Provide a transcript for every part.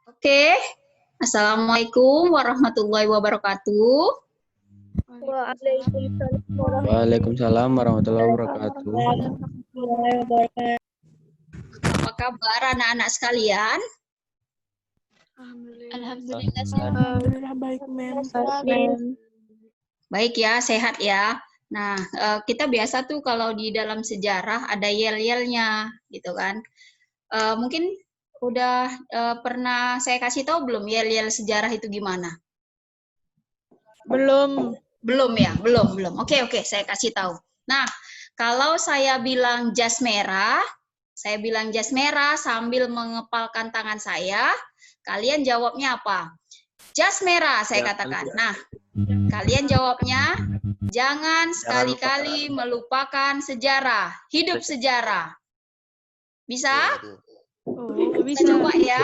Oke, Assalamualaikum warahmatullahi wabarakatuh. Waalaikumsalam warahmatullahi wabarakatuh. Apa kabar anak-anak sekalian? Alhamdulillah baik, Mem. Baik ya, sehat ya. Nah, kita biasa tuh kalau di dalam sejarah ada yel-yelnya gitu kan. Mungkin udah pernah saya kasih tahu belum yel-yel sejarah itu gimana? Belum. Belum ya, belum. Oke, saya kasih tahu. Nah, kalau saya bilang jas merah sambil mengepalkan tangan saya, kalian jawabnya apa? Jas merah, saya katakan. Nah, kalian jawabnya, jangan sekali-kali melupakan sejarah, hidup sejarah. Bisa? Bisa coba ya.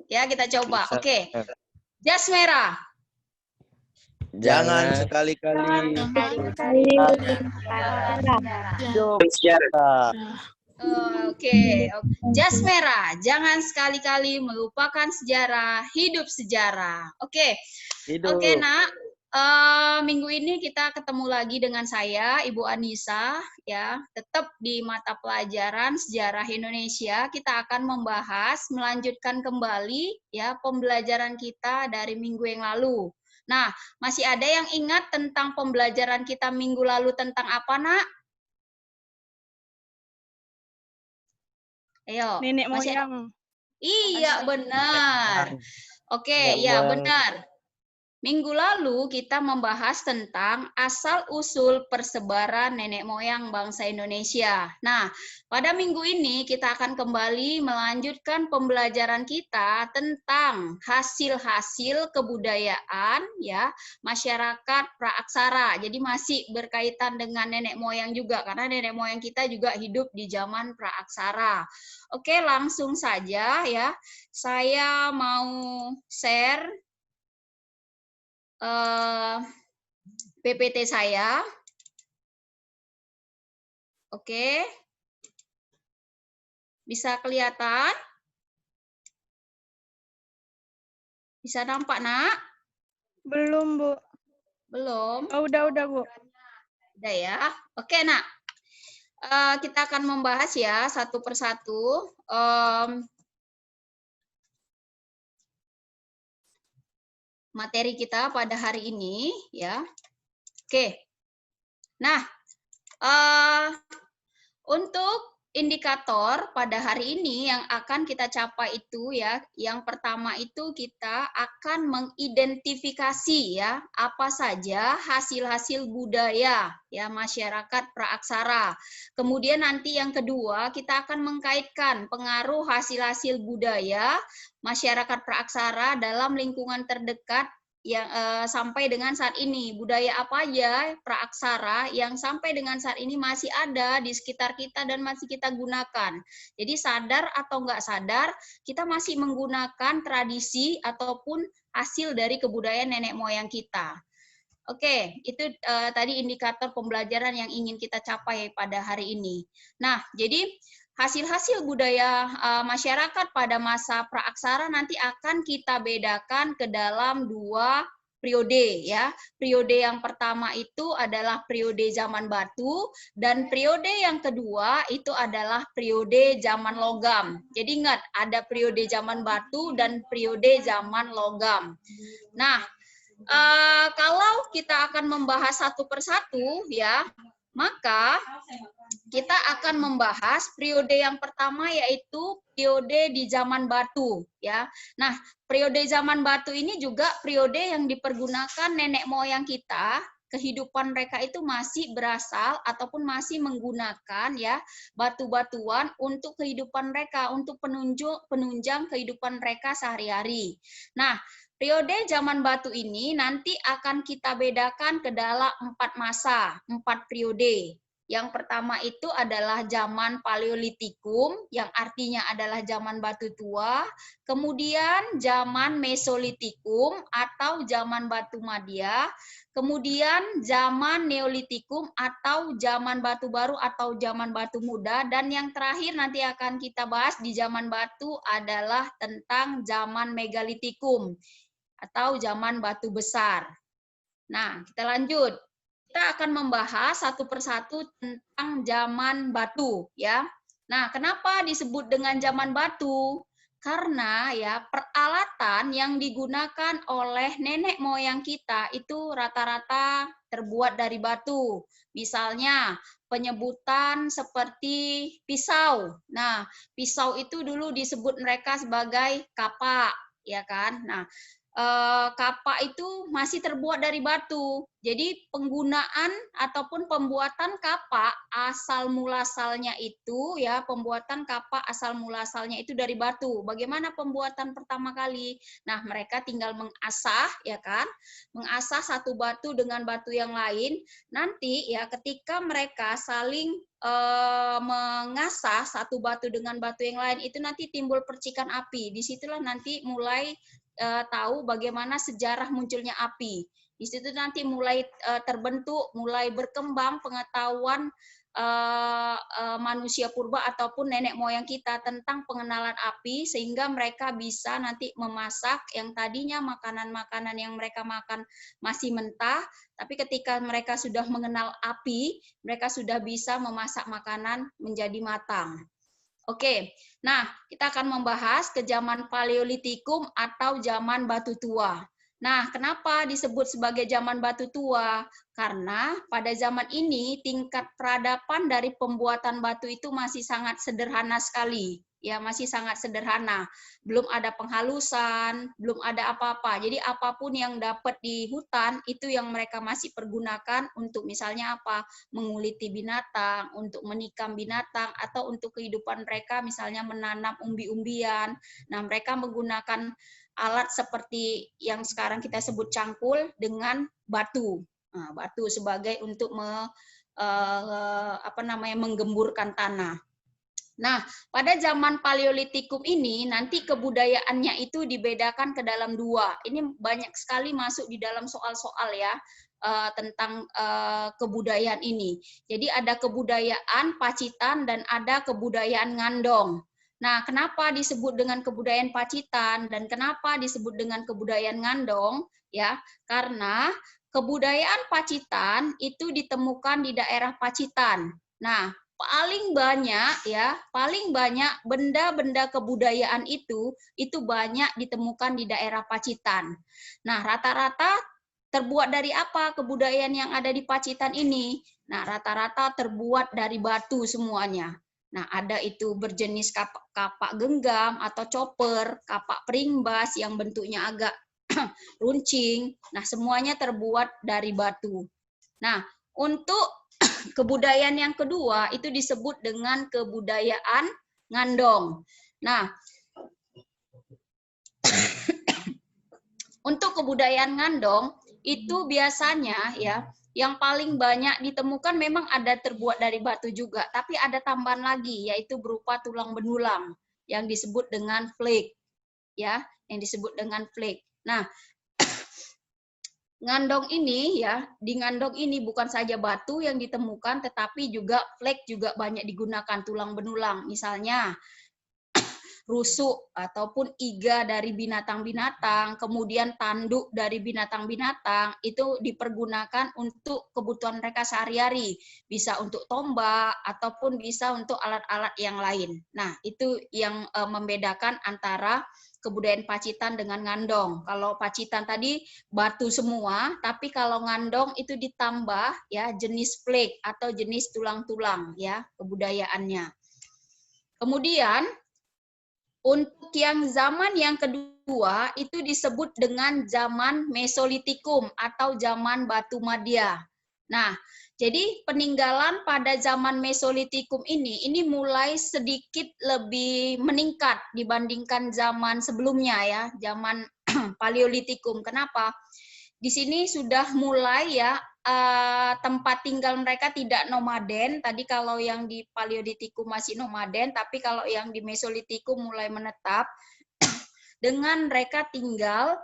Ya, kita coba. Oke. Jas merah. Jangan sekali-kali Oke. Jas merah, jangan sekali-kali melupakan sejarah, hidup sejarah. Oke. Oke, Nak. Minggu ini kita ketemu lagi dengan saya, Ibu Anissa, ya. Tetap di mata pelajaran sejarah Indonesia, kita akan melanjutkan kembali ya pembelajaran kita dari minggu yang lalu. Nah, masih ada yang ingat tentang pembelajaran kita minggu lalu tentang apa, Nak? Ayo. Nenek moyang. Iya, benar. Oke, ya benar. Minggu lalu kita membahas tentang asal-usul persebaran nenek moyang bangsa Indonesia. Nah, pada minggu ini kita akan kembali melanjutkan pembelajaran kita tentang hasil-hasil kebudayaan ya masyarakat praaksara. Jadi masih berkaitan dengan nenek moyang juga karena nenek moyang kita juga hidup di zaman praaksara. Oke, langsung saja ya. Saya mau share PPT saya. Oke. Bisa kelihatan? Bisa nampak, Nak? Belum, Bu. Belum? Oh, udah, Bu. Udah ya. Oke, Nak. Kita akan membahas ya satu persatu. Materi kita pada hari ini ya. Oke. Nah, untuk indikator pada hari ini yang akan kita capai itu ya, yang pertama itu kita akan mengidentifikasi ya apa saja hasil-hasil budaya ya masyarakat praaksara. Kemudian nanti yang kedua kita akan mengkaitkan pengaruh hasil-hasil budaya masyarakat praaksara dalam lingkungan terdekat yang sampai dengan saat ini. Budaya apa aja praaksara yang sampai dengan saat ini masih ada di sekitar kita dan masih kita gunakan. Jadi sadar atau nggak sadar, kita masih menggunakan tradisi ataupun hasil dari kebudayaan nenek moyang kita. Oke, itu tadi indikator pembelajaran yang ingin kita capai pada hari ini. Nah, jadi hasil-hasil budaya masyarakat pada masa praaksara nanti akan kita bedakan ke dalam dua periode ya. Periode yang pertama itu adalah periode zaman batu dan periode yang kedua itu adalah periode zaman logam. Jadi ingat ada periode zaman batu dan periode zaman logam. Nah, kalau kita akan membahas satu persatu ya, maka kita akan membahas periode yang pertama yaitu periode di zaman batu ya. Nah, periode zaman batu ini juga periode yang dipergunakan nenek moyang kita, kehidupan mereka itu masih berasal ataupun masih menggunakan ya batu-batuan untuk kehidupan mereka, untuk penunjang kehidupan mereka sehari-hari. Nah, periode zaman batu ini nanti akan kita bedakan ke dalam 4 masa, 4 periode. Yang pertama itu adalah zaman Paleolitikum, yang artinya adalah zaman batu tua. Kemudian zaman Mesolitikum atau zaman batu Madya. Kemudian zaman Neolitikum atau zaman batu baru atau zaman batu muda. Dan yang terakhir nanti akan kita bahas di zaman batu adalah tentang zaman Megalitikum atau zaman batu besar. Nah, kita lanjut. Kita akan membahas satu persatu tentang zaman batu, ya. Nah, kenapa disebut dengan zaman batu? Karena ya peralatan yang digunakan oleh nenek moyang kita itu rata-rata terbuat dari batu. Misalnya penyebutan seperti pisau. Nah, pisau itu dulu disebut mereka sebagai kapak, ya kan? Nah, kapak itu masih terbuat dari batu. Jadi penggunaan ataupun pembuatan kapak asal muasalnya itu ya, pembuatan kapak asal muasalnya itu dari batu. Bagaimana pembuatan pertama kali? Nah, mereka tinggal mengasah ya kan? Mengasah satu batu dengan batu yang lain. Nanti ya ketika mereka saling mengasah satu batu dengan batu yang lain itu nanti timbul percikan api. Disitulah nanti mulai tahu bagaimana sejarah munculnya api. Di situ nanti mulai terbentuk, mulai berkembang pengetahuan manusia purba ataupun nenek moyang kita tentang pengenalan api, sehingga mereka bisa nanti memasak yang tadinya makanan-makanan yang mereka makan masih mentah, tapi ketika mereka sudah mengenal api, mereka sudah bisa memasak makanan menjadi matang. Oke, nah kita akan membahas ke zaman Paleolitikum atau zaman batu tua. Nah, kenapa disebut sebagai zaman batu tua? Karena pada zaman ini tingkat peradaban dari pembuatan batu itu masih sangat sederhana sekali. Ya, masih sangat sederhana. Belum ada penghalusan, belum ada apa-apa. Jadi apapun yang dapat di hutan itu yang mereka masih pergunakan untuk misalnya apa? Menguliti binatang, untuk menikam binatang, atau untuk kehidupan mereka misalnya menanam umbi-umbian. Nah, mereka menggunakan alat seperti yang sekarang kita sebut cangkul dengan batu. Nah, batu sebagai untuk menggemburkan tanah. Nah, pada zaman Paleolitikum ini nanti kebudayaannya itu dibedakan ke dalam dua. Ini banyak sekali masuk di dalam soal-soal ya tentang kebudayaan ini. Jadi ada kebudayaan Pacitan dan ada kebudayaan Ngandong. Nah, kenapa disebut dengan kebudayaan Pacitan dan kenapa disebut dengan kebudayaan Ngandong? Ya, karena kebudayaan Pacitan itu ditemukan di daerah Pacitan. Nah, paling banyak benda-benda kebudayaan itu banyak ditemukan di daerah Pacitan. Nah, rata-rata terbuat dari apa kebudayaan yang ada di Pacitan ini? Nah, rata-rata terbuat dari batu semuanya. Nah, ada itu berjenis kapak genggam atau chopper, kapak perimbas yang bentuknya agak runcing. Nah, semuanya terbuat dari batu. Nah, untuk kebudayaan yang kedua itu disebut dengan kebudayaan Ngandong. Nah, untuk kebudayaan Ngandong itu biasanya ya yang paling banyak ditemukan memang ada terbuat dari batu juga, tapi ada tambahan lagi yaitu berupa tulang benulang yang disebut dengan flake. Ya, yang disebut dengan flake. Nah, Ngandong ini ya, di Ngandong ini bukan saja batu yang ditemukan, tetapi juga flake juga banyak digunakan, tulang benulang. Misalnya rusuk ataupun iga dari binatang-binatang, kemudian tanduk dari binatang-binatang, itu dipergunakan untuk kebutuhan mereka sehari-hari. Bisa untuk tombak, ataupun bisa untuk alat-alat yang lain. Nah, itu yang membedakan antara kebudayaan Pacitan dengan Ngandong. Kalau Pacitan tadi batu semua, tapi kalau Ngandong itu ditambah ya jenis flake atau jenis tulang-tulang ya kebudayaannya. Kemudian untuk yang zaman yang kedua itu disebut dengan zaman Mesolitikum atau zaman batu Madya. Nah, jadi peninggalan pada zaman Mesolitikum ini mulai sedikit lebih meningkat dibandingkan zaman sebelumnya ya, zaman Paleolitikum. Kenapa? Di sini sudah mulai ya tempat tinggal mereka tidak nomaden. Tadi kalau yang di Paleolitikum masih nomaden, tapi kalau yang di Mesolitikum mulai menetap, dengan mereka tinggal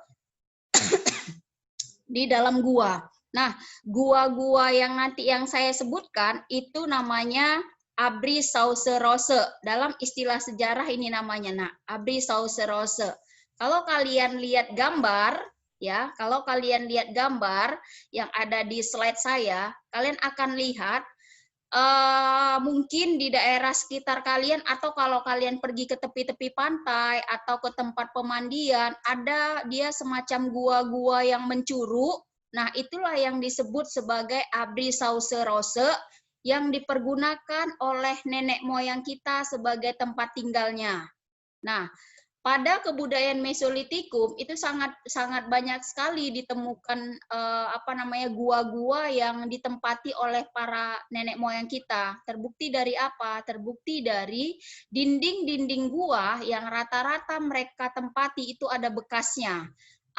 di dalam gua. Nah, gua-gua yang nanti yang saya sebutkan itu namanya Abri Sauserose. Dalam istilah sejarah ini namanya, nah, Abri Sauserose. Kalau kalian lihat gambar, ya, kalau kalian lihat gambar yang ada di slide saya, kalian akan lihat mungkin di daerah sekitar kalian, atau kalau kalian pergi ke tepi-tepi pantai atau ke tempat pemandian, ada dia semacam gua-gua yang mencuruk. Nah, itulah yang disebut sebagai Abri Sauserose yang dipergunakan oleh nenek moyang kita sebagai tempat tinggalnya. Nah, pada kebudayaan Mesolitikum itu sangat banyak sekali ditemukan gua-gua yang ditempati oleh para nenek moyang kita. Terbukti dari apa? Terbukti dari dinding-dinding gua yang rata-rata mereka tempati itu ada bekasnya.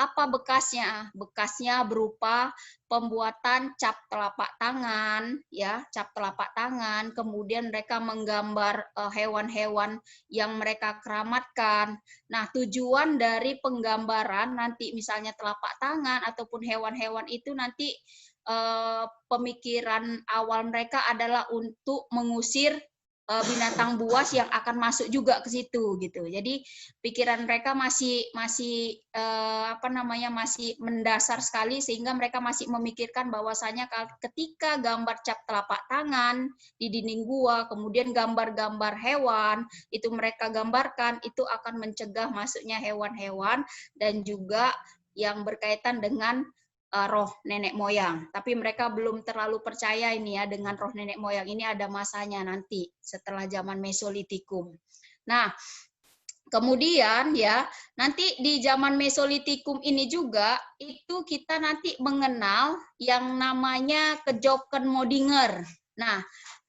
Apa bekasnya? Bekasnya berupa pembuatan cap telapak tangan, ya, cap telapak tangan. Kemudian mereka menggambar hewan-hewan yang mereka keramatkan. Nah, tujuan dari penggambaran nanti misalnya telapak tangan ataupun hewan-hewan itu nanti pemikiran awal mereka adalah untuk mengusir binatang buas yang akan masuk juga ke situ gitu. Jadi pikiran mereka masih mendasar sekali, sehingga mereka masih memikirkan bahwasanya ketika gambar cap telapak tangan di dinding gua, kemudian gambar-gambar hewan itu mereka gambarkan, itu akan mencegah masuknya hewan-hewan dan juga yang berkaitan dengan roh nenek moyang. Tapi mereka belum terlalu percaya ini ya dengan roh nenek moyang. Ini ada masanya nanti setelah zaman Mesolitikum. Nah, kemudian ya, nanti di zaman Mesolitikum ini juga itu kita nanti mengenal yang namanya Kejoken Modinger. Nah,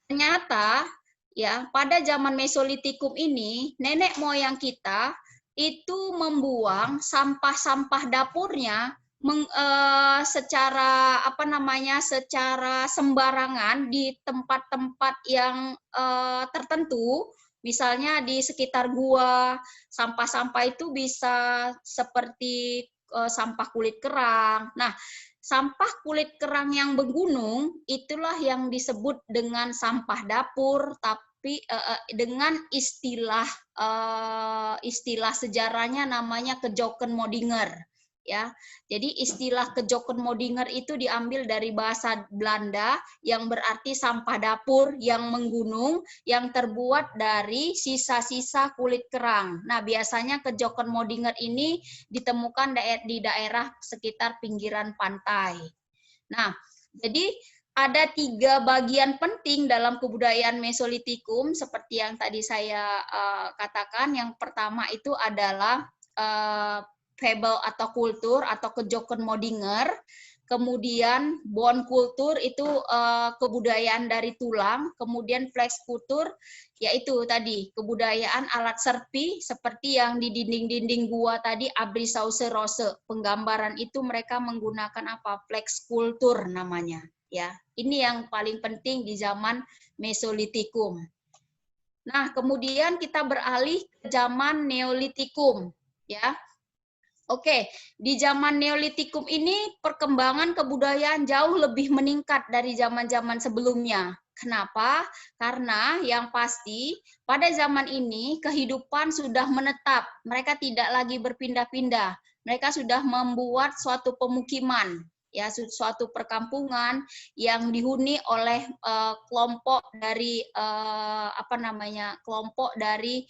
ternyata ya pada zaman Mesolitikum ini nenek moyang kita itu membuang sampah-sampah dapurnya secara secara sembarangan di tempat-tempat yang tertentu. Misalnya di sekitar gua, sampah-sampah itu bisa seperti sampah kulit kerang. Nah, sampah kulit kerang yang menggunung itulah yang disebut dengan sampah dapur, tapi dengan istilah sejarahnya namanya Kejoken Modinger. Ya, jadi istilah Kejoken Modinger itu diambil dari bahasa Belanda yang berarti sampah dapur yang menggunung yang terbuat dari sisa-sisa kulit kerang. Nah, biasanya Kejoken Modinger ini ditemukan di daerah sekitar pinggiran pantai. Nah, jadi ada 3 bagian penting dalam kebudayaan Mesolitikum seperti yang tadi saya katakan. Yang pertama itu adalah fable atau kultur atau Kejoken Modinger. Kemudian bone kultur itu kebudayaan dari tulang. Kemudian flex kultur yaitu tadi kebudayaan alat serpi seperti yang di dinding-dinding gua tadi Abri Sauserose. Penggambaran itu mereka menggunakan apa? Flex kultur namanya. Ya, ini yang paling penting di zaman Mesolitikum. Nah, kemudian kita beralih ke zaman Neolitikum, ya. Oke, di zaman Neolitikum ini perkembangan kebudayaan jauh lebih meningkat dari zaman-zaman sebelumnya. Kenapa? Karena yang pasti pada zaman ini kehidupan sudah menetap. Mereka tidak lagi berpindah-pindah. Mereka sudah membuat suatu pemukiman, ya, suatu perkampungan yang dihuni oleh kelompok dari kelompok dari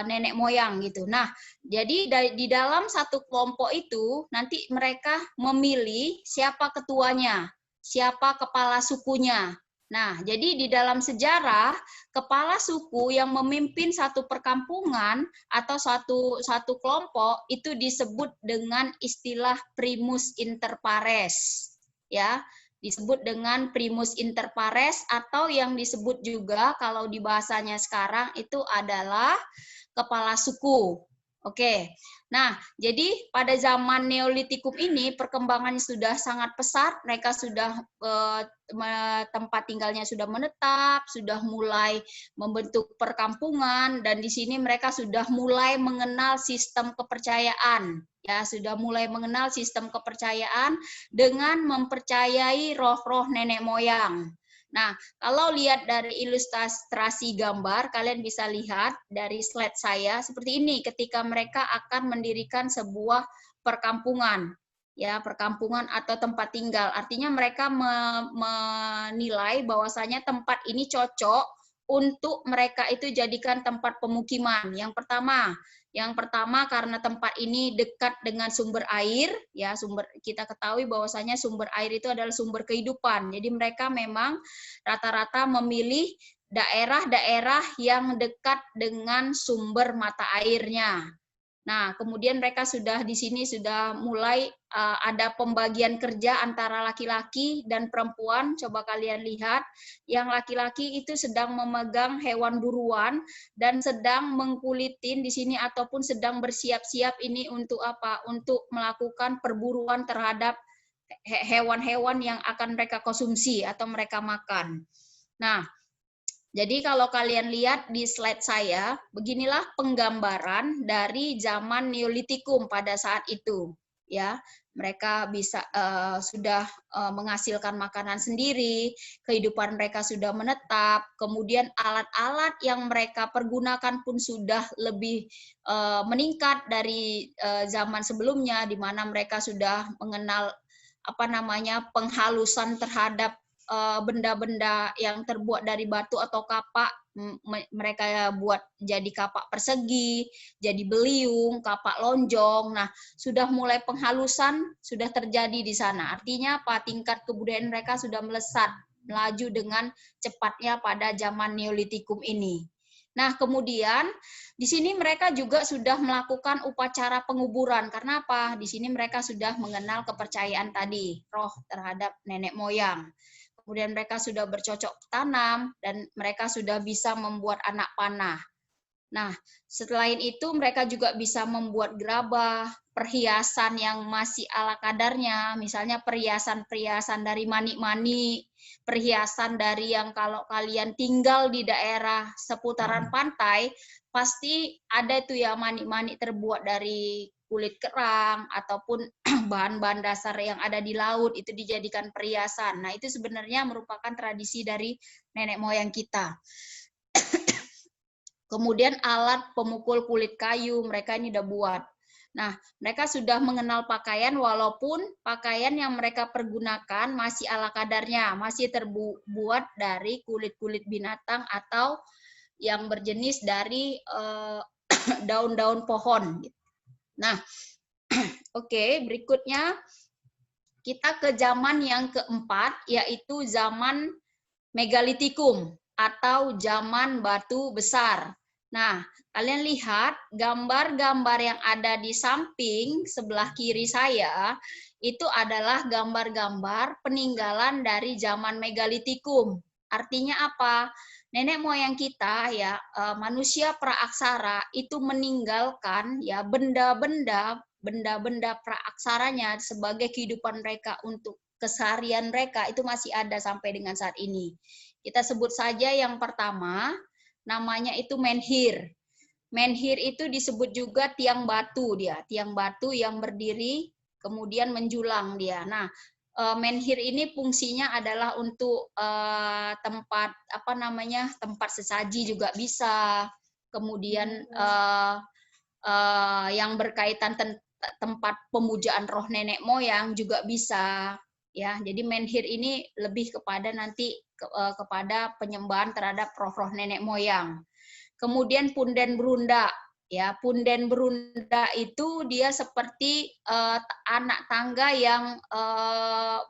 nenek moyang gitu. Nah, jadi di dalam satu kelompok itu nanti mereka memilih siapa ketuanya, siapa kepala sukunya. Nah, jadi di dalam sejarah kepala suku yang memimpin satu perkampungan atau satu kelompok itu disebut dengan istilah primus inter pares. Ya, disebut dengan primus inter pares atau yang disebut juga kalau di bahasanya sekarang itu adalah kepala suku. Oke, nah jadi pada zaman Neolitikum ini perkembangannya sudah sangat pesat, mereka sudah tempat tinggalnya sudah menetap, sudah mulai membentuk perkampungan, dan di sini mereka sudah mulai mengenal sistem kepercayaan, ya sudah mulai mengenal sistem kepercayaan dengan mempercayai roh-roh nenek moyang. Nah, kalau lihat dari ilustrasi gambar, kalian bisa lihat dari slide saya seperti ini ketika mereka akan mendirikan sebuah perkampungan, ya perkampungan atau tempat tinggal. Artinya mereka menilai bahwasanya tempat ini cocok untuk mereka itu jadikan tempat pemukiman. Yang pertama karena tempat ini dekat dengan sumber air, ya kita ketahui bahwasanya sumber air itu adalah sumber kehidupan. Jadi mereka memang rata-rata memilih daerah-daerah yang dekat dengan sumber mata airnya. Nah, kemudian mereka sudah di sini sudah mulai ada pembagian kerja antara laki-laki dan perempuan. Coba kalian lihat, yang laki-laki itu sedang memegang hewan buruan dan sedang mengkulitin di sini ataupun sedang bersiap-siap ini untuk apa? Untuk melakukan perburuan terhadap hewan-hewan yang akan mereka konsumsi atau mereka makan. Nah, jadi kalau kalian lihat di slide saya, beginilah penggambaran dari zaman Neolitikum pada saat itu. Ya, mereka bisa sudah menghasilkan makanan sendiri, kehidupan mereka sudah menetap, kemudian alat-alat yang mereka pergunakan pun sudah lebih meningkat dari zaman sebelumnya, di mana mereka sudah mengenal penghalusan terhadap benda-benda yang terbuat dari batu atau kapak. Mereka buat jadi kapak persegi, jadi beliung, kapak lonjong. Nah, sudah mulai penghalusan sudah terjadi di sana. Artinya apa? Tingkat kebudayaan mereka sudah melesat, melaju dengan cepatnya pada zaman Neolitikum ini. Nah, kemudian di sini mereka juga sudah melakukan upacara penguburan. Karena apa? Di sini mereka sudah mengenal kepercayaan tadi, roh terhadap nenek moyang. Kemudian mereka sudah bercocok tanam dan mereka sudah bisa membuat anak panah. Nah, selain itu mereka juga bisa membuat gerabah, perhiasan yang masih ala kadarnya, misalnya perhiasan-perhiasan dari manik-manik, perhiasan dari yang kalau kalian tinggal di daerah seputaran pantai, pasti ada tuh ya manik-manik terbuat dari kulit kerang ataupun bahan-bahan dasar yang ada di laut itu dijadikan perhiasan. Nah, itu sebenarnya merupakan tradisi dari nenek moyang kita. Kemudian alat pemukul kulit kayu, mereka ini udah buat. Nah, mereka sudah mengenal pakaian walaupun pakaian yang mereka pergunakan masih ala kadarnya, masih terbuat dari kulit-kulit binatang atau yang berjenis dari daun-daun pohon. Nah, oke, berikutnya kita ke zaman yang keempat, yaitu zaman Megalitikum atau zaman batu besar. Nah, kalian lihat gambar-gambar yang ada di samping sebelah kiri saya, itu adalah gambar-gambar peninggalan dari zaman Megalitikum. Artinya apa? Nenek moyang kita ya, manusia praaksara itu meninggalkan ya benda-benda praaksaranya sebagai kehidupan mereka untuk keseharian mereka itu masih ada sampai dengan saat ini. Kita sebut saja yang pertama, namanya itu menhir. Menhir itu disebut juga tiang batu dia, tiang batu yang berdiri kemudian menjulang dia. Nah, menhir ini fungsinya adalah untuk tempat tempat sesaji juga bisa. Kemudian yang berkaitan tempat pemujaan roh nenek moyang juga bisa. Ya, jadi menhir ini lebih kepada nanti kepada penyembahan terhadap roh-roh nenek moyang. Kemudian punden berunda, ya punden berunda itu dia seperti anak tangga yang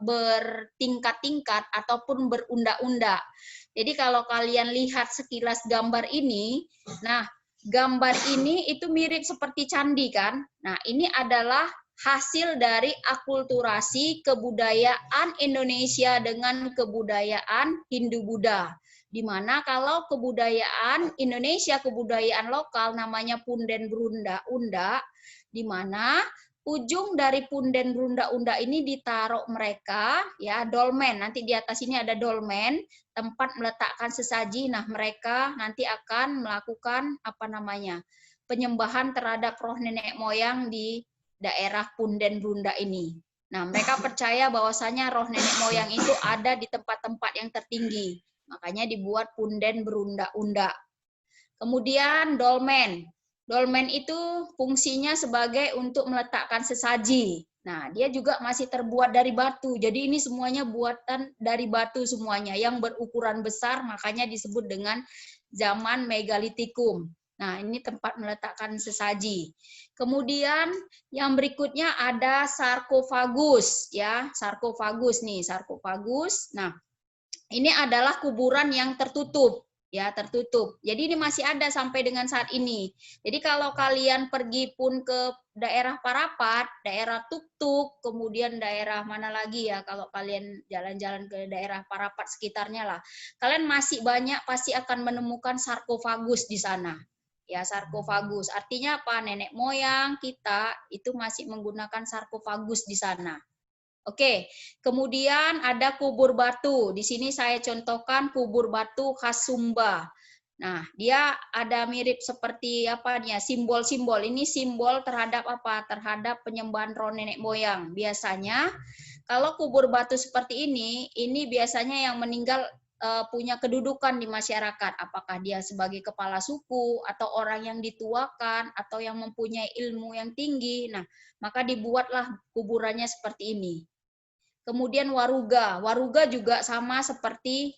bertingkat-tingkat ataupun berunda-unda. Jadi kalau kalian lihat sekilas gambar ini, nah gambar ini itu mirip seperti candi kan? Nah ini adalah hasil dari akulturasi kebudayaan Indonesia dengan kebudayaan Hindu-Buddha. Di mana kalau kebudayaan Indonesia, kebudayaan lokal namanya punden berunda unda, di mana ujung dari punden berunda unda ini ditaruh mereka ya dolmen. Nanti di atas ini ada dolmen, tempat meletakkan sesaji. Nah, mereka nanti akan melakukan apa namanya? Penyembahan terhadap roh nenek moyang di daerah punden berunda ini. Nah, mereka percaya bahwasanya roh nenek moyang itu ada di tempat-tempat yang tertinggi. Makanya dibuat punden berunda-unda. Kemudian dolmen. Dolmen itu fungsinya sebagai untuk meletakkan sesaji. Nah, dia juga masih terbuat dari batu. Jadi ini semuanya buatan dari batu semuanya yang berukuran besar, makanya disebut dengan zaman megalitikum. Nah, ini tempat meletakkan sesaji. Kemudian yang berikutnya ada sarkofagus ya, sarkofagus nih, sarkofagus. Nah, ini adalah kuburan yang tertutup, ya tertutup. Jadi ini masih ada sampai dengan saat ini. Jadi kalau kalian pergi pun ke daerah Parapat, daerah Tuktuk, kemudian daerah mana lagi ya, kalau kalian jalan-jalan ke daerah Parapat sekitarnya lah, kalian masih banyak pasti akan menemukan sarkofagus di sana. Ya, sarkofagus. Artinya apa? Nenek moyang kita itu masih menggunakan sarkofagus di sana. Oke, kemudian ada kubur batu. Di sini saya contohkan kubur batu khas Sumba. Nah, dia ada mirip seperti apa nih? Simbol-simbol. Ini simbol terhadap apa? Terhadap penyembahan roh nenek moyang. Biasanya kalau kubur batu seperti ini biasanya yang meninggal punya kedudukan di masyarakat. Apakah dia sebagai kepala suku atau orang yang dituakan atau yang mempunyai ilmu yang tinggi. Nah, maka dibuatlah kuburannya seperti ini. Kemudian waruga. Waruga juga sama seperti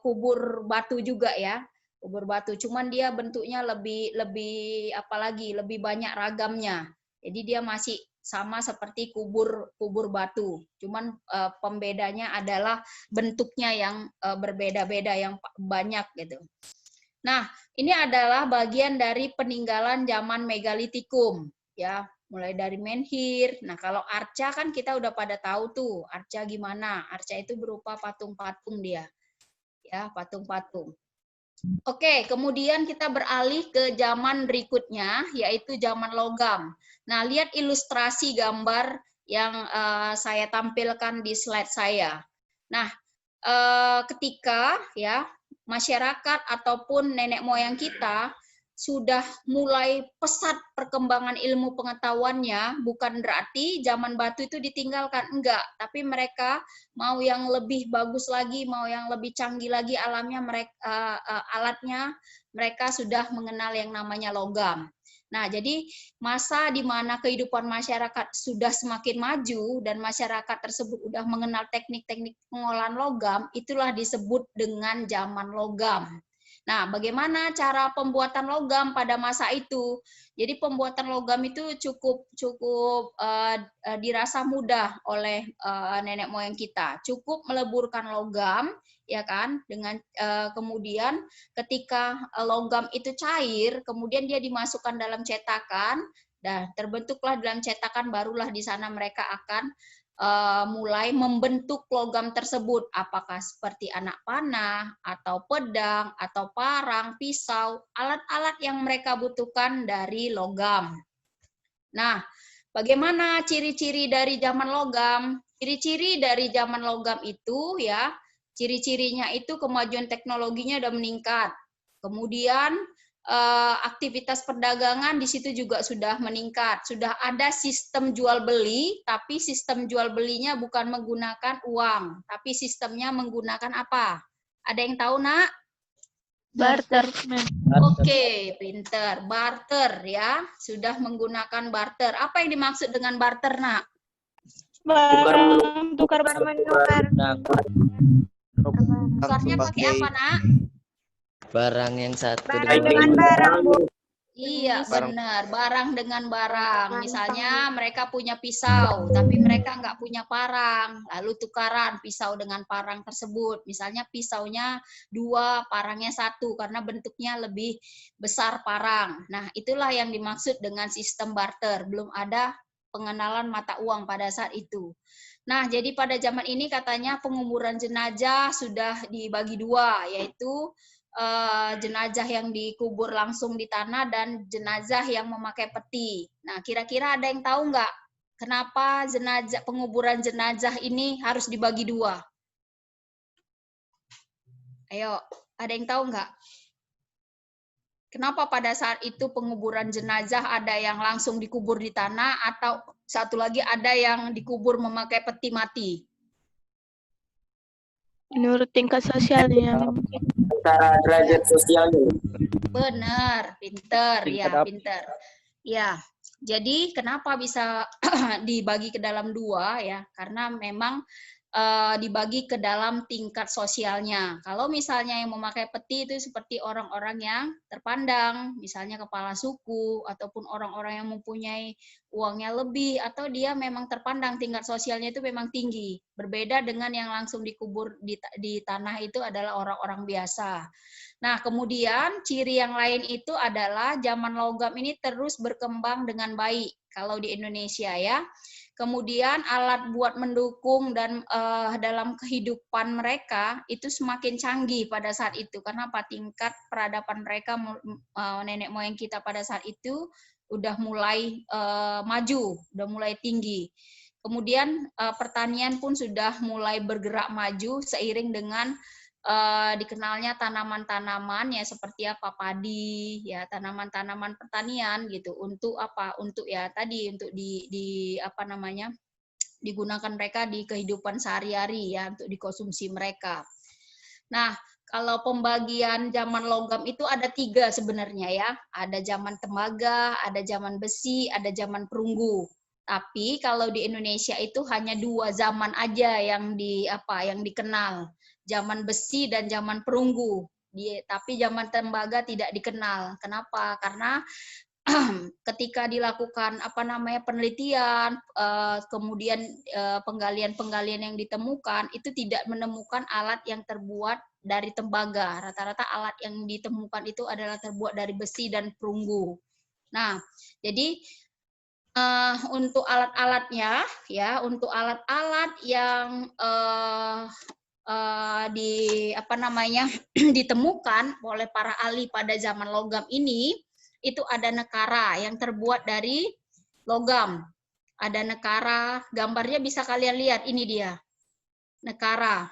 kubur batu juga ya. Kubur batu, cuman dia bentuknya lebih apalagi lebih banyak ragamnya. Jadi dia masih sama seperti kubur batu. Cuman pembedanya adalah bentuknya yang berbeda-beda, yang banyak gitu. Nah, ini adalah bagian dari peninggalan zaman megalitikum ya. Mulai dari menhir. Nah, kalau arca kan kita udah pada tahu tuh, arca gimana? Arca itu berupa patung-patung dia. Ya, patung-patung. Oke, kemudian kita beralih ke zaman berikutnya, yaitu zaman logam. Nah, lihat ilustrasi gambar yang saya tampilkan di slide saya. Nah, ketika ya masyarakat ataupun nenek moyang kita sudah mulai pesat perkembangan ilmu pengetahuannya, bukan berarti zaman batu itu ditinggalkan, enggak. Tapi mereka mau yang lebih bagus lagi, mau yang lebih canggih lagi alamnya, alatnya, mereka sudah mengenal yang namanya logam. Nah, jadi masa di mana kehidupan masyarakat sudah semakin maju dan masyarakat tersebut sudah mengenal teknik-teknik pengolahan logam, itulah disebut dengan zaman logam. Nah, bagaimana cara pembuatan logam pada masa itu? Jadi pembuatan logam itu cukup dirasa mudah oleh nenek moyang kita. Cukup meleburkan logam, ya kan? Dengan kemudian ketika logam itu cair, kemudian dia dimasukkan dalam cetakan, dan terbentuklah dalam cetakan, barulah di sana mereka akan mulai membentuk logam tersebut, apakah seperti anak panah, atau pedang, atau parang, pisau, alat-alat yang mereka butuhkan dari logam. Nah, bagaimana ciri-ciri dari zaman logam? Ciri-ciri dari zaman logam itu ya, ciri-cirinya itu kemajuan teknologinya udah meningkat. Kemudian aktivitas perdagangan di situ juga sudah meningkat. Sudah ada sistem jual beli, tapi sistem jual belinya bukan menggunakan uang, tapi sistemnya menggunakan apa? Ada yang tahu, Nak? Barter. Oke, pinter. Barter ya, sudah menggunakan barter. Apa yang dimaksud dengan barter, Nak? Barang tukar barang menukar. Tukarnya pakai apa, Nak? Barang yang satu Barang dengan barang, Bu. Iya, benar. Barang dengan barang. Misalnya mereka punya pisau, tapi mereka nggak punya parang. Lalu tukaran pisau dengan parang tersebut. Misalnya pisaunya 2, parangnya 1, karena bentuknya lebih besar parang. Nah, itulah yang dimaksud dengan sistem barter. Belum ada pengenalan mata uang pada saat itu. Nah, jadi pada zaman ini katanya penguburan jenazah sudah dibagi dua, yaitu jenazah yang dikubur langsung di tanah dan jenazah yang memakai peti. Nah, kira-kira ada yang tahu nggak kenapa penguburan jenazah ini harus dibagi dua? Ayo, ada yang tahu nggak? Kenapa pada saat itu penguburan jenazah ada yang langsung dikubur di tanah atau satu lagi ada yang dikubur memakai peti mati? Menurut tingkat sosialnya mungkin. Cara derajat sosialnya. Benar, pinter, ya Tingkat apa? pinter. Ya, jadi kenapa bisa dibagi ke dalam dua ya? Karena memang dibagi ke dalam tingkat sosialnya. Kalau misalnya yang memakai peti itu seperti orang-orang yang terpandang, misalnya kepala suku ataupun orang-orang yang mempunyai uangnya lebih atau dia memang terpandang tingkat sosialnya itu memang tinggi. Berbeda dengan yang langsung dikubur di tanah itu adalah orang-orang biasa. Nah, kemudian ciri yang lain itu adalah zaman logam ini terus berkembang dengan baik kalau di Indonesia ya. Kemudian alat buat mendukung dan dalam kehidupan mereka itu semakin canggih pada saat itu. Karena apa? Tingkat peradaban mereka, nenek moyang kita pada saat itu udah mulai maju, udah mulai tinggi. Kemudian pertanian pun sudah mulai bergerak maju seiring dengan dikenalnya tanaman-tanaman ya seperti apa padi ya tanaman-tanaman pertanian gitu untuk apa untuk ya tadi untuk di apa namanya digunakan mereka di kehidupan sehari-hari ya untuk dikonsumsi mereka. Nah kalau pembagian zaman logam itu ada 3 sebenarnya ya ada zaman tembaga, ada zaman besi, ada zaman perunggu. Tapi kalau di Indonesia itu hanya 2 zaman aja yang dikenal. Zaman besi dan zaman perunggu. Tapi zaman tembaga tidak dikenal. Kenapa? Karena ketika dilakukan penelitian, kemudian penggalian-penggalian yang ditemukan itu tidak menemukan alat yang terbuat dari tembaga. Rata-rata alat yang ditemukan itu adalah terbuat dari besi dan perunggu. Nah, jadi untuk alat-alatnya ya untuk alat-alat yang ditemukan oleh para ahli pada zaman logam ini itu ada nekara yang terbuat dari logam. Ada nekara, gambarnya bisa kalian lihat ini dia. Nekara.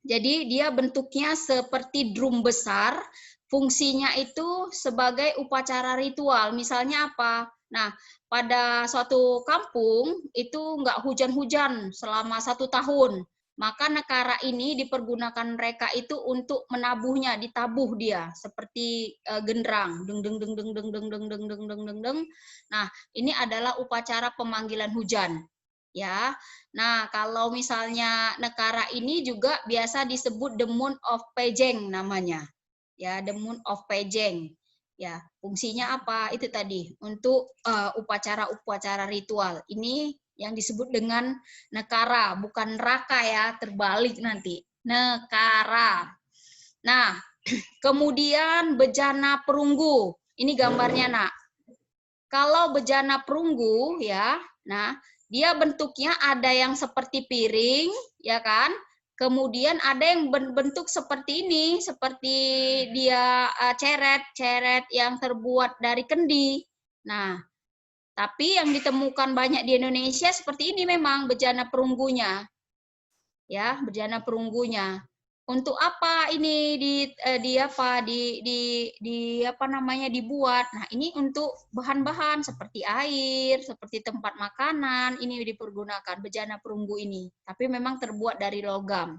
Jadi dia bentuknya seperti drum besar, fungsinya itu sebagai upacara ritual. Misalnya apa? Nah, pada suatu kampung itu nggak hujan-hujan selama 1 tahun. Maka nekara ini dipergunakan mereka itu untuk menabuhnya, ditabuh dia seperti genderang, deng deng deng deng deng deng deng deng deng deng deng deng. Nah, ini adalah upacara pemanggilan hujan. Ya. Nah, kalau misalnya nekara ini juga biasa disebut the moon of Pejeng namanya. Ya, the moon of Pejeng. Ya, fungsinya apa? Itu tadi untuk upacara-upacara ritual. Ini yang disebut dengan nekara, bukan neraka ya, terbalik nanti. Nekara. Nah, kemudian bejana perunggu. Ini gambarnya, Nak. Kalau bejana perunggu ya, nah dia bentuknya ada yang seperti piring, ya kan? Kemudian ada yang bentuk seperti ini, seperti dia ceret yang terbuat dari kendi. Nah, tapi yang ditemukan banyak di Indonesia seperti ini memang bejana perunggunya. Ya, bejana perunggunya. Untuk apa ini dibuat? Nah, ini untuk bahan-bahan seperti air, seperti tempat makanan, ini dipergunakan bejana perunggu ini. Tapi memang terbuat dari logam.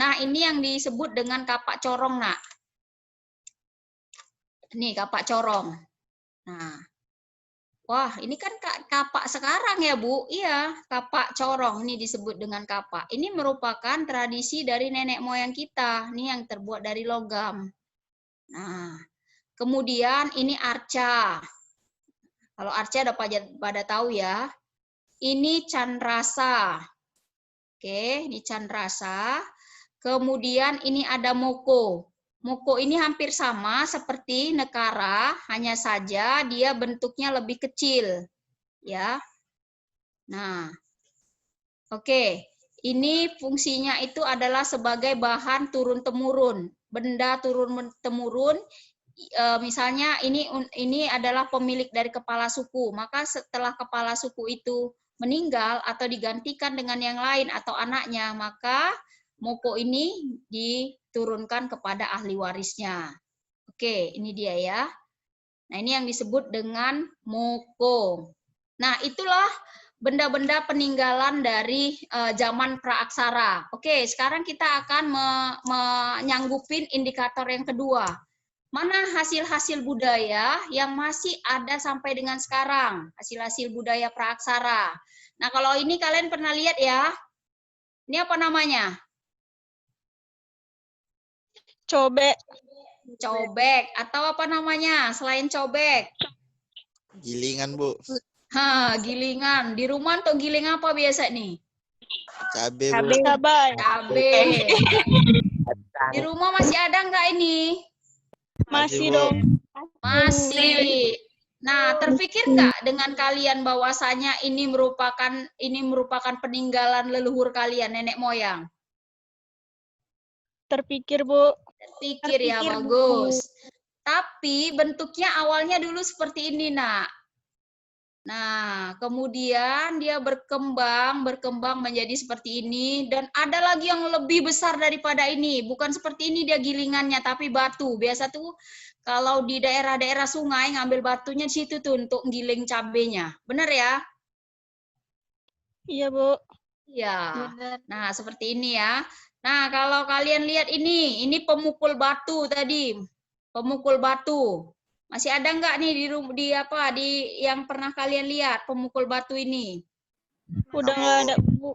Nah, ini yang disebut dengan kapak corong, Nak. Nih, kapak corong. Nah, wah, ini kan kapak sekarang ya, Bu? Iya, kapak corong ini disebut dengan kapak. Ini merupakan tradisi dari nenek moyang kita, ini yang terbuat dari logam. Nah, kemudian ini arca. Kalau arca udah pada tahu ya. Ini canrasa. Oke, ini canrasa. Kemudian ini ada moko. Moko ini hampir sama seperti nekara, hanya saja dia bentuknya lebih kecil, ya. Nah, oke. Ini fungsinya itu adalah sebagai bahan turun-temurun. Benda turun-temurun, misalnya ini adalah pemilik dari kepala suku. Maka setelah kepala suku itu meninggal atau digantikan dengan yang lain atau anaknya, maka moko ini diturunkan kepada ahli warisnya. Oke, ini dia ya. Nah, ini yang disebut dengan moko. Nah, itulah benda-benda peninggalan dari zaman praaksara. Oke, sekarang kita akan menyanggupin indikator yang kedua. Mana hasil-hasil budaya yang masih ada sampai dengan sekarang? Hasil-hasil budaya praaksara. Nah, kalau ini kalian pernah lihat ya. Ini apa namanya? Cobek. Cobek. Atau apa namanya selain cobek? Gilingan, Bu. Gilingan. Di rumah tuh giling apa biasa nih? Cabe, Bu. Cabai. Cabe. Di rumah masih ada nggak ini? Masih Bu. dong. Masih. Nah, terpikir nggak dengan kalian bahwasanya ini merupakan peninggalan leluhur kalian, nenek moyang? Terpikir, Bu. Terpikir ya, bagus. Tapi bentuknya awalnya dulu seperti ini, Nak. Nah, kemudian dia berkembang menjadi seperti ini, dan ada lagi yang lebih besar daripada ini. Bukan seperti ini dia gilingannya, tapi batu. Biasa tuh kalau di daerah-daerah sungai ngambil batunya di situ tuh untuk giling cabenya. Benar ya? Iya, Bu. Iya. Nah, seperti ini ya. Nah, kalau kalian lihat ini pemukul batu tadi. Pemukul batu. Masih ada nggak nih di yang pernah kalian lihat pemukul batu ini? Udah nggak ada, Bu.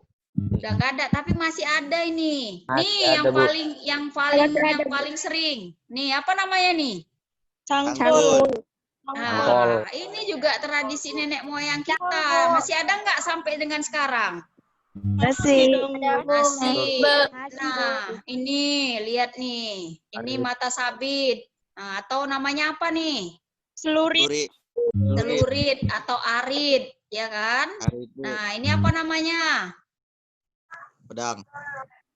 Udah nggak ada, tapi masih ada ini. Masih Nih ada, Bu. yang paling sering. Nih, apa namanya nih? Cangkul. Nah, ini juga tradisi nenek moyang kita. Masih ada nggak sampai dengan sekarang? Masih dong, Bu. Masih. Nah, ini lihat nih. Ini mata sabit. Nah, atau namanya apa nih? Selurit. Duri. Telurit atau arit, ya kan? Arit, Bu. Nah, ini apa namanya? Pedang.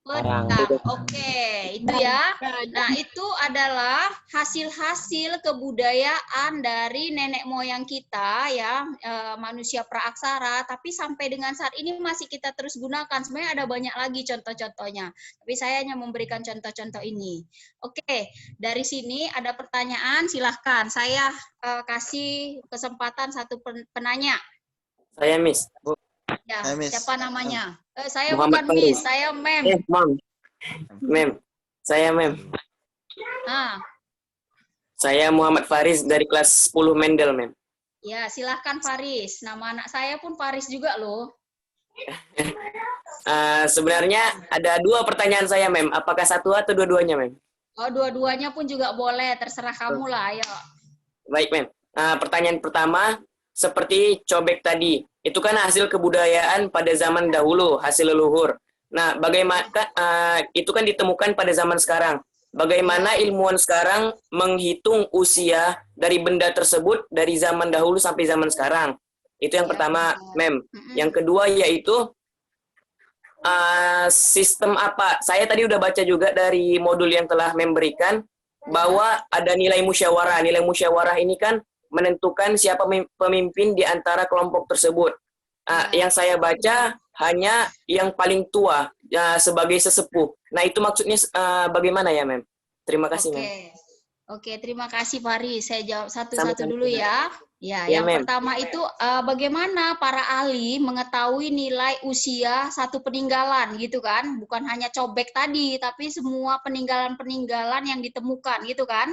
Pedang. Oke, itu ya. Nah, itu adalah hasil-hasil kebudayaan dari nenek moyang kita ya, manusia praaksara, tapi sampai dengan saat ini masih kita terus gunakan. Sebenarnya ada banyak lagi contoh-contohnya, tapi saya hanya memberikan contoh-contoh ini. Oke, dari sini ada pertanyaan, silahkan. Saya kasih kesempatan satu penanya. Saya Miss. Bu. Ya, Hai, Miss. siapa namanya? Saya Muhammad bukan Miss, Faris. saya Mem. Mam. Mem. Saya Mem. Ah, Saya Muhammad Faris dari kelas 10 Mendel, Mem. ya, silahkan Faris. Nama anak saya pun Faris juga loh. Sebenarnya ada dua pertanyaan saya, Mem. Apakah satu atau dua-duanya, Mem? Oh, dua-duanya pun juga boleh, terserah kamu lah, ayo. Baik, Mem. Pertanyaan pertama, seperti cobek tadi, itu kan hasil kebudayaan pada zaman dahulu, hasil leluhur. Nah, bagaimana itu kan ditemukan pada zaman sekarang. Bagaimana ilmuwan sekarang menghitung usia dari benda tersebut dari zaman dahulu sampai zaman sekarang? Itu yang Ya, pertama, benar. Mem. Yang kedua yaitu sistem apa? Saya tadi udah baca juga dari modul yang telah Mem berikan bahwa ada nilai musyawarah. Nilai musyawarah ini kan menentukan siapa pemimpin di antara kelompok tersebut. Yang saya baca hanya yang paling tua sebagai sesepuh. Nah, itu maksudnya bagaimana ya, Mem? Terima kasih, Mem. Oke, terima kasih Faris. Saya jawab satu-satu Sama-sama. dulu ya. Ya, Ya, yang Mem. pertama itu bagaimana para ahli mengetahui nilai usia satu peninggalan gitu kan? Bukan hanya cobek tadi, tapi semua peninggalan-peninggalan yang ditemukan gitu kan?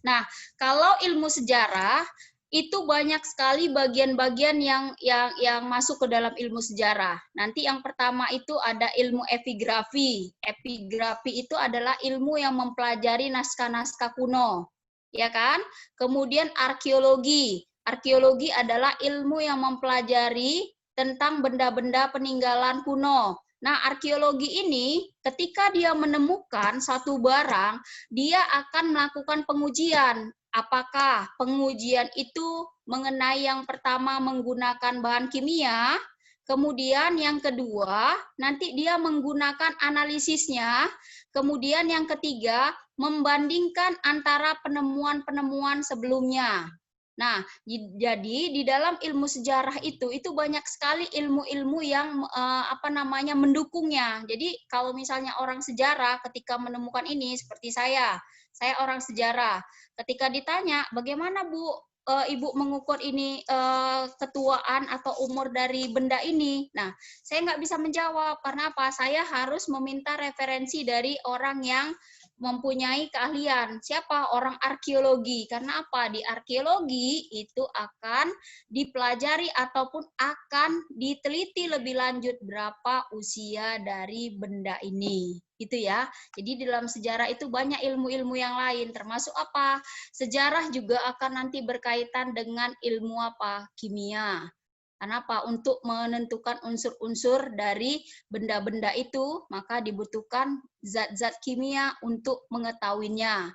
Nah, kalau ilmu sejarah itu banyak sekali bagian-bagian yang masuk ke dalam ilmu sejarah. Nanti yang pertama itu ada ilmu epigrafi. Epigrafi itu adalah ilmu yang mempelajari naskah-naskah kuno, ya kan? Kemudian arkeologi. Arkeologi adalah ilmu yang mempelajari tentang benda-benda peninggalan kuno. Nah, arkeologi ini ketika dia menemukan satu barang, dia akan melakukan pengujian. Apakah pengujian itu mengenai yang pertama menggunakan bahan kimia, Kemudian yang kedua, nanti dia menggunakan analisisnya. Kemudian yang ketiga, membandingkan antara penemuan-penemuan sebelumnya. Nah, jadi di dalam ilmu sejarah itu banyak sekali ilmu-ilmu yang mendukungnya. Jadi kalau misalnya orang sejarah ketika menemukan ini, seperti saya orang sejarah. Ketika ditanya, bagaimana Bu, Ibu mengukur ini ketuaan atau umur dari benda ini? Nah, saya nggak bisa menjawab karena apa? Saya harus meminta referensi dari orang yang mempunyai keahlian. Siapa? Orang arkeologi. Karena apa? Di arkeologi itu akan dipelajari ataupun akan diteliti lebih lanjut berapa usia dari benda ini. Gitu ya. Jadi dalam sejarah itu banyak ilmu-ilmu yang lain, termasuk apa? Sejarah juga akan nanti berkaitan dengan ilmu apa? Kimia. Kenapa? Untuk menentukan unsur-unsur dari benda-benda itu, maka dibutuhkan zat-zat kimia untuk mengetahuinya.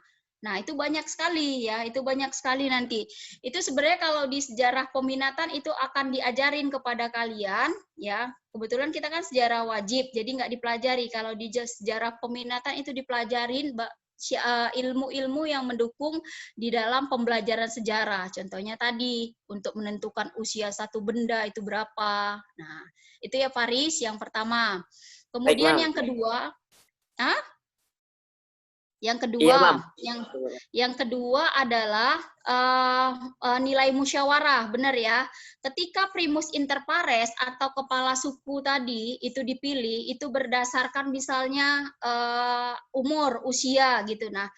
Nah, itu banyak sekali ya, itu banyak sekali nanti. Itu sebenarnya kalau di sejarah peminatan itu akan diajarin kepada kalian, ya. Kebetulan kita kan sejarah wajib, jadi nggak dipelajari. Kalau di sejarah peminatan itu dipelajarin ilmu-ilmu yang mendukung di dalam pembelajaran sejarah. Contohnya tadi, untuk menentukan usia satu benda itu berapa. Nah, itu ya Faris, yang pertama. Kemudian yang kedua, yang kedua adalah nilai musyawarah, benar ya. Ketika primus inter pares atau kepala suku tadi itu dipilih, itu berdasarkan misalnya umur, usia gitu. Nah,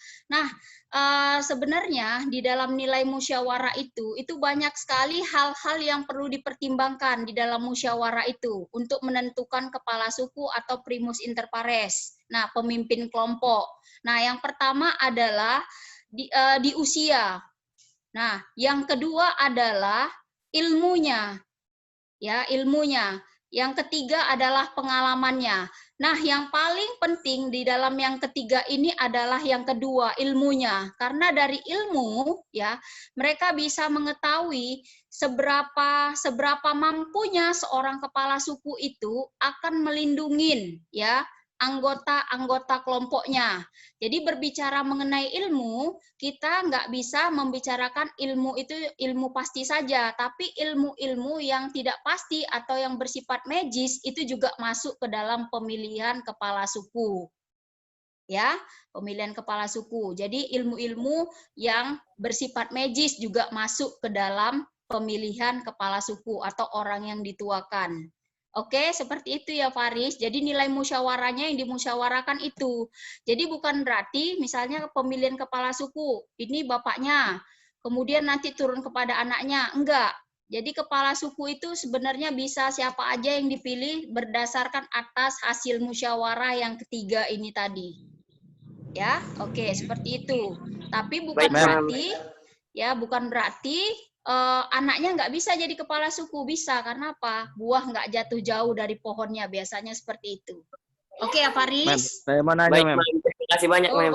sebenarnya di dalam nilai musyawarah itu banyak sekali hal-hal yang perlu dipertimbangkan di dalam musyawarah itu untuk menentukan kepala suku atau primus inter pares. Nah, pemimpin kelompok. Nah, yang pertama adalah di usia. Nah, yang kedua adalah ilmunya. Ya, ilmunya. Yang ketiga adalah pengalamannya. Nah, yang paling penting di dalam yang ketiga ini adalah yang kedua, ilmunya. Karena dari ilmu, ya, mereka bisa mengetahui seberapa mampunya seorang kepala suku itu akan melindungi, ya, anggota-anggota kelompoknya. Jadi berbicara mengenai ilmu, kita nggak bisa membicarakan ilmu itu ilmu pasti saja, tapi ilmu-ilmu yang tidak pasti atau yang bersifat magis itu juga masuk ke dalam pemilihan kepala suku. Ya, pemilihan kepala suku. Jadi ilmu-ilmu yang bersifat magis juga masuk ke dalam pemilihan kepala suku atau orang yang dituakan. Oke, seperti itu ya Faris. Jadi nilai musyawarahnya yang dimusyawarakan itu. Jadi bukan berarti misalnya pemilihan kepala suku, ini bapaknya, kemudian nanti turun kepada anaknya. Enggak. Jadi kepala suku itu sebenarnya bisa siapa aja yang dipilih berdasarkan atas hasil musyawarah yang ketiga ini tadi. Ya, oke, seperti itu. Tapi bukan berarti anaknya nggak bisa jadi kepala suku. Bisa, karena apa? Buah nggak jatuh jauh dari pohonnya, biasanya seperti itu. Oke ya Faris? Mem, saya mau nanya, Mem. Terima kasih banyak, Mem.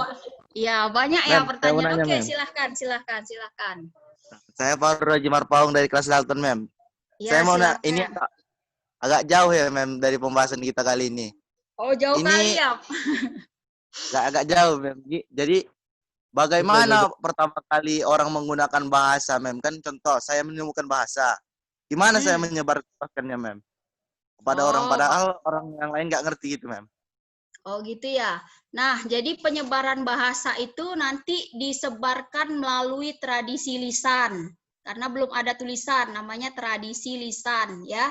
Ya, banyak ya Mem, pertanyaan. nanya, Oke, Mem. silahkan. Saya Pak Roji Marpaung dari kelas 8, Mem. Ya, Saya mau silakan. ini agak jauh ya, Mem, dari pembahasan kita kali ini. Oh, jauh kali ya. Agak jauh, Mem. Jadi bagaimana pertama kali orang menggunakan bahasa, Mem? Kan contoh, saya menemukan bahasa. Gimana saya menyebarkannya, Mem? Kepada orang, padahal orang yang lain nggak ngerti gitu, Mem. Oh gitu ya. Nah, jadi penyebaran bahasa itu nanti disebarkan melalui tradisi lisan. Karena belum ada tulisan, namanya tradisi lisan ya.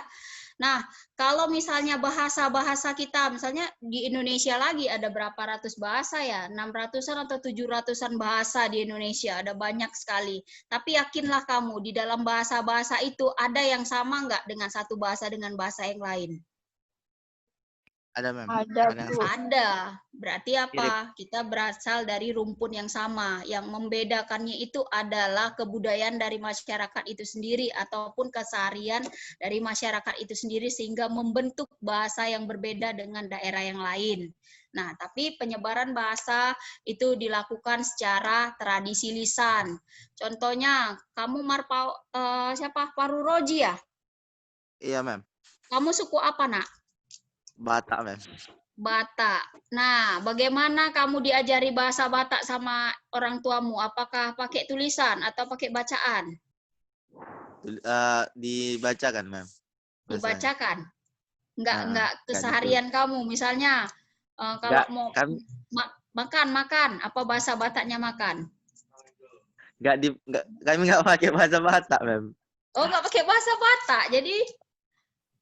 Nah, kalau misalnya bahasa-bahasa kita, misalnya di Indonesia lagi ada berapa ratus bahasa ya? 600-an atau 700-an bahasa di Indonesia, ada banyak sekali. Tapi yakinlah kamu, di dalam bahasa-bahasa itu ada yang sama nggak dengan satu bahasa dengan bahasa yang lain? Ada, Mem. Ada. Berarti apa? Kita berasal dari rumpun yang sama. Yang membedakannya itu adalah kebudayaan dari masyarakat itu sendiri ataupun keseharian dari masyarakat itu sendiri sehingga membentuk bahasa yang berbeda dengan daerah yang lain. Nah, tapi penyebaran bahasa itu dilakukan secara tradisi lisan. Contohnya, kamu Paru Roji ya? Iya, Mem. Kamu suku apa, Nak? Batak, Mem. Batak. Nah, bagaimana kamu diajari bahasa Batak sama orang tuamu? Apakah pakai tulisan atau pakai bacaan? Dibacakan, Mem. Biasanya. Dibacakan. Enggak Nggak keseharian kamu. Misalnya, kalau Nggak, mau kami makan, apa bahasa Bataknya makan? kami nggak pakai bahasa Batak, Mem. Oh, enggak pakai bahasa Batak. Jadi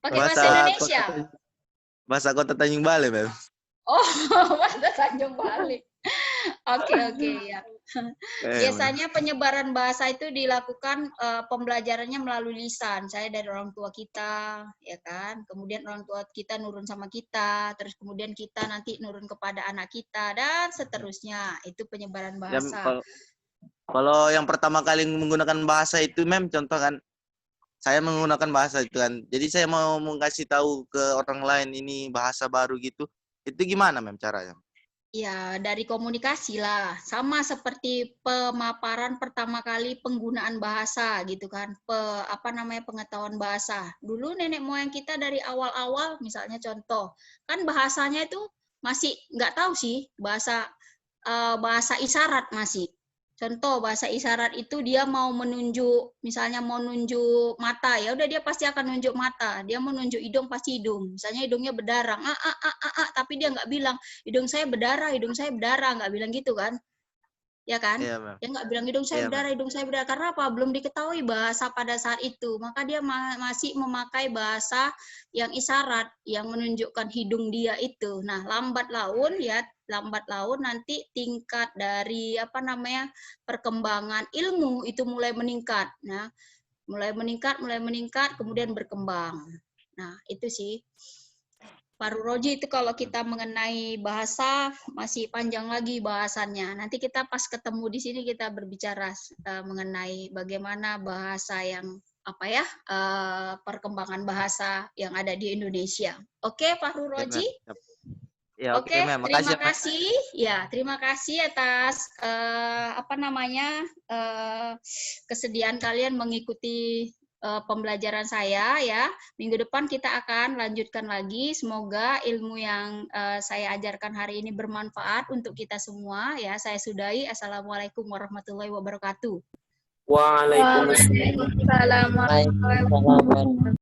pakai bahasa Bahasa Indonesia. Bahasa kota Tanjung Balai, Mem. Oh, bahasa Tanjung Bali. Oke, ya. Biasanya penyebaran bahasa itu dilakukan pembelajarannya melalui lisan. Saya dari orang tua kita, ya kan. Kemudian orang tua kita nurun sama kita, terus kemudian kita nanti nurun kepada anak kita dan seterusnya. Itu penyebaran bahasa. Kalau yang pertama kali menggunakan bahasa itu, Mem, contoh kan, saya menggunakan bahasa itu kan. Jadi saya mau mengasih tahu ke orang lain ini bahasa baru gitu. Itu gimana, Mem, caranya? Ya, dari komunikasi lah. Sama seperti pemaparan pertama kali penggunaan bahasa gitu kan. Pengetahuan bahasa. Dulu nenek moyang kita dari awal-awal, misalnya contoh, kan bahasanya itu masih nggak tahu sih bahasa isyarat masih. Contoh bahasa isyarat itu dia mau menunjuk, misalnya mau nunjuk mata, ya udah dia pasti akan nunjuk mata. Dia mau nunjuk hidung pasti hidung. Misalnya hidungnya berdarah, tapi dia nggak bilang hidung saya berdarah, nggak bilang gitu kan? Ya kan? Iya, Mem. Dia nggak bilang hidung saya berdarah, Karena apa? Belum diketahui bahasa pada saat itu. Maka dia masih memakai bahasa yang isyarat, yang menunjukkan hidung dia itu. Nah, lambat laun nanti tingkat dari perkembangan ilmu itu mulai meningkat. Nah, mulai meningkat, kemudian berkembang. Nah, itu sih. Pak Roji itu kalau kita mengenai bahasa masih panjang lagi bahasannya. Nanti kita pas ketemu di sini kita berbicara mengenai bagaimana bahasa yang perkembangan bahasa yang ada di Indonesia. Oke, Pak Roji? Ya, Oke, Mem. terima kasih. Ya, terima kasih atas kesediaan kalian mengikuti pembelajaran saya ya. Minggu depan kita akan lanjutkan lagi. Semoga ilmu yang saya ajarkan hari ini bermanfaat untuk kita semua ya. Saya sudahi. Assalamualaikum warahmatullahi wabarakatuh. Waalaikumsalam. Waalaikumsalam warahmatullahi wabarakatuh.